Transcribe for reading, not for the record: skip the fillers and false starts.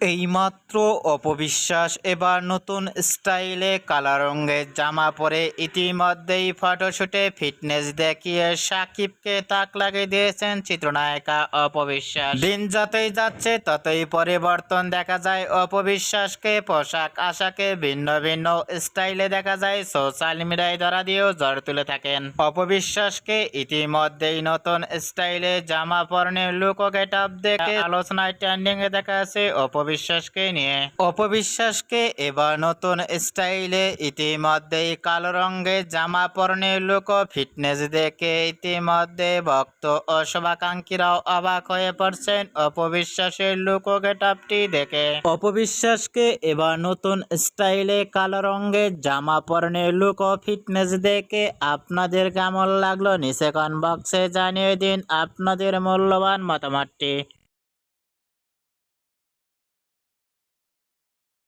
এইমাত্র অপবিশ্বাস এবার নতুন স্টাইলে কালো রঙের জামা পরে ইতিমধ্যেই ফটোশুটে ফিটনেস দেখিয়ে সাকিবকে তাক লাগিয়ে দিয়েছেন চিত্রনায়িকা অপবিশ্বাস। দিন যতই যাচ্ছে ততই পরিবর্তন দেখা যায় অপবিশ্বাসকে। পোশাক আশাকে ভিন্ন ভিন্ন স্টাইলে দেখা যায়, সোশ্যাল মিডিয়ায় ধরা দিয়েও ঝড় তুলে থাকেন অপবিশ্বাসকে। ইতিমধ্যেই নতুন স্টাইলে জামা পরনে লুক ও গেট আপ দেখে আলোচনায় ট্রেন্ডিং এ দেখা আছে অপবিশ্বাসকে নিয়ে। অপবিশ্বাসকে এবার নতুন স্টাইলে ইতিমধ্যেই কালো রঙের জামা পরনে লুক ও ফিটনেস দেখে ইতিমধ্যে ভক্ত ও শুভাকাঙ্ক্ষীরাও অবাক হয়ে পড়ছেন অপবিশ্বাসের লুক ও গেটআপটি দেখে। অপবিশ্বাসকে এবার নতুন স্টাইলে কালো রঙের জামা পরনে লুক ও ফিটনেস দেখে আপনাদের কেমন লাগলো নিচে কমেন্ট বক্সে জানিয়ে দিন আপনাদের মূল্যবান মতামতটি।